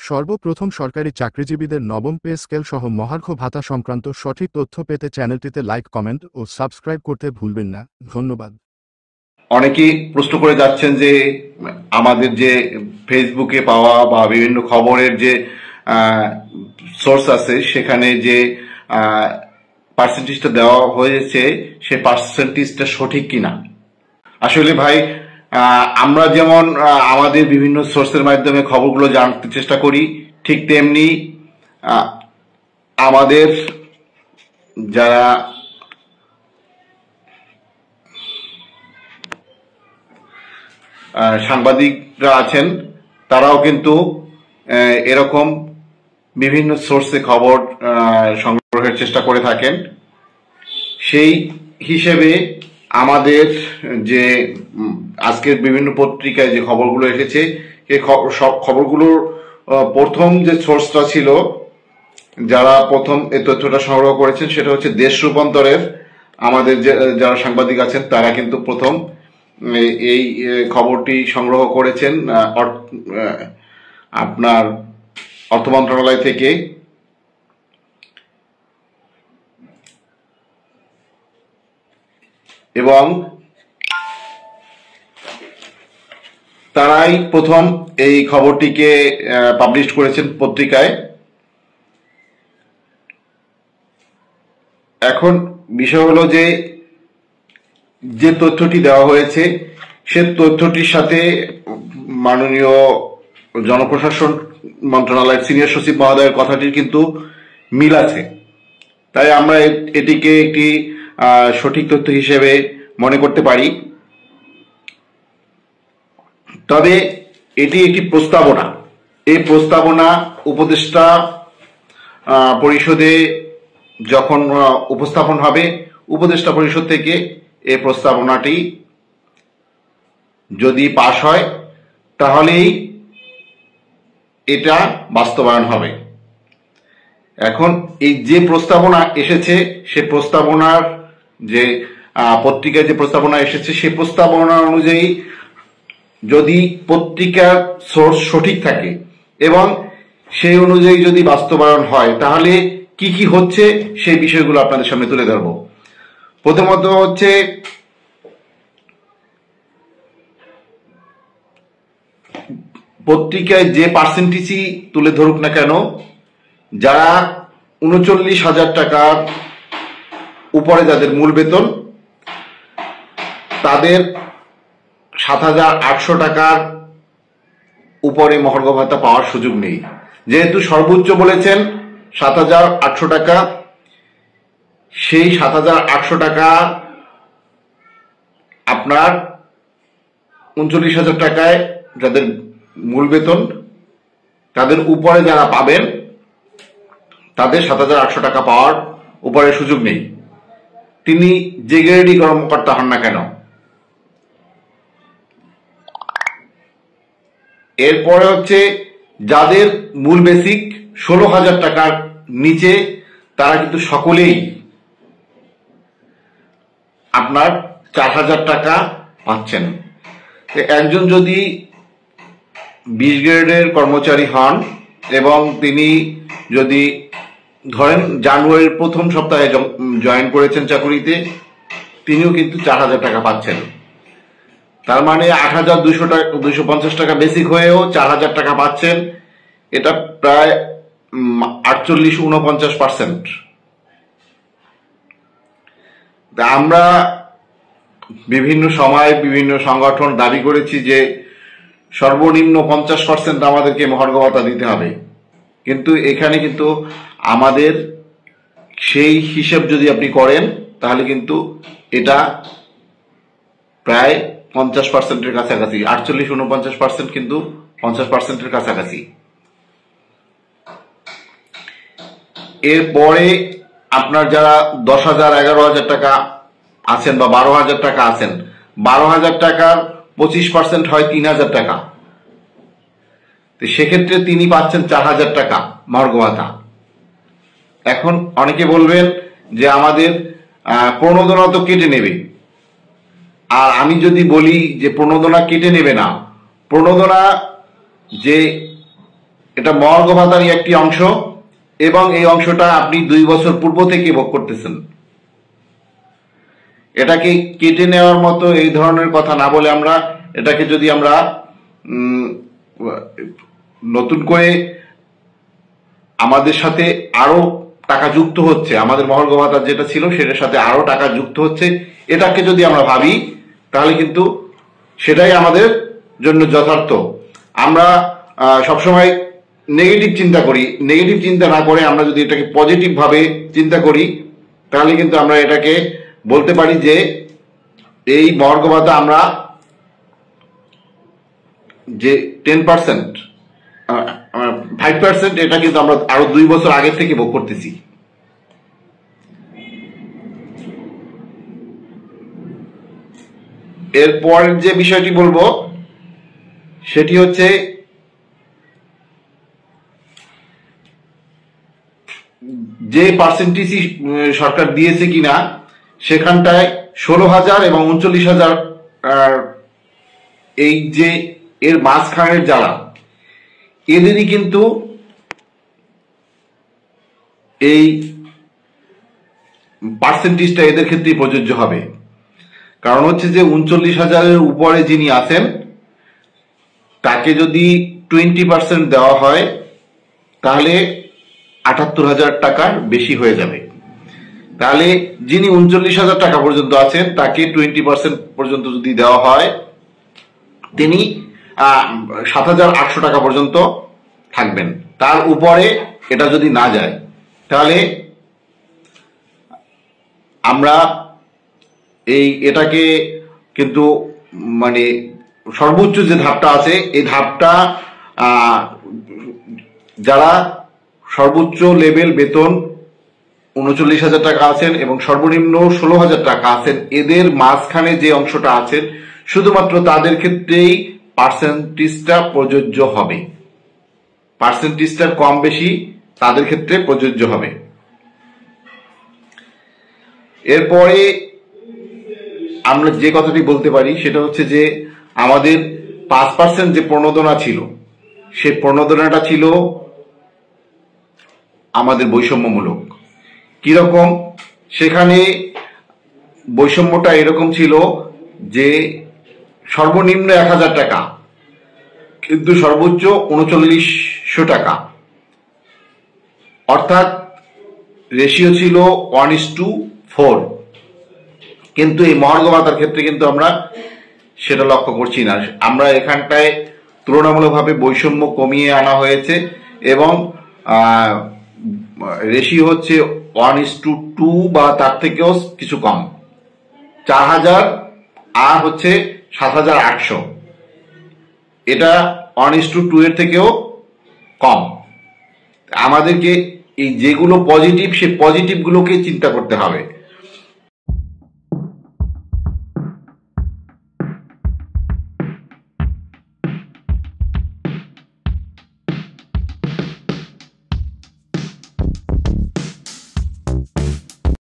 সর্বপ্রথম সরকারি চাকরিজীবীদের নবম পে স্কেল সহ মহার্ঘ ভাতা সংক্রান্ত সঠিক তথ্য পেতে চ্যানেলটিতে লাইক, কমেন্ট ও সাবস্ক্রাইব করতে ভুলবেন না। ধন্যবাদ। অনেকেই প্রশ্ন করে যাচ্ছেন যে আমাদের যে ফেসবুকে পাওয়া বা বিভিন্ন খবরের যে সোর্স আছে সেখানে যে পার্সেন্টেজটা দেওয়া হয়েছে সে পার্সেন্টেজটা সঠিক কিনা। আসলে ভাই আমরা যেমন আমাদের বিভিন্ন সোর্সের মাধ্যমে খবরগুলো জানতে চেষ্টা করি, ঠিক তেমনি আমাদের যারা সাংবাদিকরা আছেন তারাও কিন্তু এরকম বিভিন্ন সোর্সে খবর সংগ্রহের চেষ্টা করে থাকেন। সেই হিসেবে আমাদের যে আজকের বিভিন্ন পত্রিকায় যে খবরগুলো এসেছে সেই সব খবরগুলোর প্রথম যে সোর্সটা ছিল, যারা প্রথম এই তথ্যটা সংগ্রহ করেছেন সেটা হচ্ছে দেশ রূপান্তরের আমাদের যারা সাংবাদিক আছেন তারা কিন্তু প্রথম এই খবরটি সংগ্রহ করেছেন আপনার অর্থ মন্ত্রণালয় থেকে। এবং তারাই প্রথম এই খবরটিকে পাবলিশ করেছেন পত্রিকায়। এখন বিষয় হলো যে তথ্যটি দেওয়া হয়েছে সে তথ্যটির সাথে মাননীয় জনপ্রশাসন মন্ত্রণালয়ের সিনিয়র সচিব মহোদয়ের কথাটির কিন্তু মিল আছে, তাই আমরা এটিকে একটি সঠিক তথ্য হিসেবে মনে করতে পারি। তবে এটি একটি প্রস্তাবনা, এই প্রস্তাবনা উপদেষ্টা পরিষদে যখন উপস্থাপন হবে, উপদেষ্টা পরিষদ থেকে এই প্রস্তাবনাটি যদি পাশ হয় তাহলেই এটা বাস্তবায়ন হবে। এখন এই যে প্রস্তাবনা এসেছে সে প্রস্তাবনার যে পত্রিকায় যে প্রস্তাবনা এসেছে সেই প্রস্তাবনা অনুযায়ী যদি পত্রিকার সোর্স সঠিক থাকে এবং সেই অনুযায়ী যদি বাস্তবায়ন হয় তাহলে কি কি হচ্ছে সেই বিষয়গুলো আপনাদের সামনে তুলে ধরব। প্রথমত হচ্ছে পত্রিকায় যে পার্সেন্টেজই তুলে ধরুক না কেন, যারা ৩৯,০০০ টাকার উপরে যাদের মূল বেতন তাদের ৭,৮০০ টাকার উপরে মহার্ঘ ভাতা পাওয়ার সুযোগ নেই। যেহেতু সর্বোচ্চ বলেছেন ৭,৮০০ টাকা, সেই ৭,৮০০ টাকা আপনার ৩৯,০০০ টাকায় যাদের মূল বেতন তাদের উপরে যারা পাবেন তাদের ৭,৮০০ টাকা পাওয়ার উপরে সুযোগ নেই, তিনি যে গ্রেডই কর্মকর্তা হন না কেন। এরপরে হচ্ছে যাদের মূল বেসিক ১৬,০০০ টাকার নিচে তারা কিন্তু সকলেই আপনার ৪,০০০ টাকা পাচ্ছেন। একজন যদি ২০ গ্রেডের কর্মচারী হন এবং তিনি যদি ধরেন জানুয়ারির প্রথম সপ্তাহে জয়েন করেছেন চাকুরিতে, তিনিও কিন্তু ৪,০০০ টাকা পাচ্ছেন। তার মানে ৮,২৫০ টাকা বেসিক হয়েও ৪,০০০ টাকা পাচ্ছেন। এটা প্রায় ৪৮-৪৯%। আমরা বিভিন্ন সময় বিভিন্ন সংগঠন দাবি করেছি যে সর্বনিম্ন ৫০% আমাদেরকে মহার্ঘ ভাতা দিতে হবে, কিন্তু এখানে কিন্তু আমাদের সেই হিসেব যদি আপনি করেন তাহলে কিন্তু এটা প্রায় ৫০%-এর কাছাকাছি, ৪৮-৪৯% কিন্তু ৫০%-এর কাছাকাছি। এরপরে আপনার যারা ১০,০০০, ১১,০০০ টাকা আছেন বা ১২,০০০ টাকা আছেন, ১২,০০০ টাকার ২৫% হয় ৩,০০০ টাকা, তো সেক্ষেত্রে তিনি পাচ্ছেন ৪,০০০ টাকা মহার্ঘ ভাতা। এখন অনেকে বলবেন যে আমাদের প্রণোদনা তো কেটে নেবে, আর আমি যদি বলি যে প্রণোদনা কেটে নেবে না, প্রণোদনা যে এটা মহার্ঘ ভাতারই একটি অংশ এবং এই অংশটা আপনি 2 বছর পূর্ব থেকে ভোগ করতেছেন। এটাকে কেটে নেওয়ার মতো এই ধরনের কথা না বলে আমরা এটাকে যদি আমরা নতুন করে আমাদের সাথে আরো টাকা যুক্ত হচ্ছে, আমাদের মহার্ঘ ভাতা যেটা ছিল সেটার সাথে আরো টাকা যুক্ত হচ্ছে, এটাকে যদি আমরা ভাবি তাহলে কিন্তু সেটাই আমাদের জন্য যথার্থ। আমরা সবসময় নেগেটিভ চিন্তা করি, নেগেটিভ চিন্তা না করে আমরা যদি এটাকে পজিটিভ ভাবে চিন্তা করি তাহলে কিন্তু আমরা এটাকে বলতে পারি যে এই মহার্ঘ ভাতা আমরা যে 10% 5% এটা কিন্তু আমরা আরো 2 বছর আগে থেকে ভোগ করতেছি। এরপর যে বিষয়টি বলবো সেটি হচ্ছে যে পার্সেন্টেজ সরকার দিয়েছে কিনা সেখানটায় 16,000 এবং 39,000 এই যে এর মাঝখানের যারা এদেরই কিন্তু এই পার্সেন্টেজটা এদের ক্ষেত্রে প্রযোজ্য হবে। কারণ হচ্ছে যে 39,000-এর উপরে যিনি আছেন তাকে যদি 20% দেওয়া হয় তাহলে 78,000 টাকার বেশি হয়ে যাবে। তাহলে যিনি 39,000 টাকা পর্যন্ত আছেন তাকে 20% পর্যন্ত যদি দেওয়া হয় তিনি 7,800 টাকা পর্যন্ত থাকবেন। তার উপরে এটা যদি না যায় তাহলে আমরা এটাকে কিন্তু মানে সর্বোচ্চ যে ধাপটা আছে এই ধাপটা যারা সর্বোচ্চ লেভেল বেতন 39,000 টাকা আছেন এবং সর্বনিম্ন 16,000 টাকা আছেন, এদের মাঝখানে যে অংশটা আছেন শুধুমাত্র তাদের ক্ষেত্রেই পার্সেন্টেজটা প্রযোজ্য হবে। পার্সেন্টেজটা কম বেশি তাদের ক্ষেত্রে প্রযোজ্য হবে। এরপরে আমরা যে কথাটি বলতে পারি সেটা হচ্ছে যে আমাদের 5% যে প্রণোদনা ছিল সেই প্রণোদনাটা ছিল আমাদের বৈষম্যমূলক। কিরকম? সেখানে বৈষম্যটা এরকম ছিল যে সর্বনিম্ন 1,000 টাকা কিন্তু সর্বোচ্চ 3900 টাকা, অর্থাৎ রেশিও ছিল 1:4। কিন্তু এই মহার্ঘ ভাতার ক্ষেত্রে কিন্তু আমরা সেটা লক্ষ্য করছি না। আমরা এখানটায় তুলনামূলকভাবে বৈষম্য কমিয়ে আনা হয়েছে এবং রেশিও হচ্ছে 1:2 বা তার থেকেও কিছু কম। 4,000 আর হচ্ছে 7,800, এটা 1:2 এর থেকেও কম। আমাদেরকে এই যেগুলো পজিটিভ সেই পজিটিভ গুলোকে চিন্তা করতে হবে।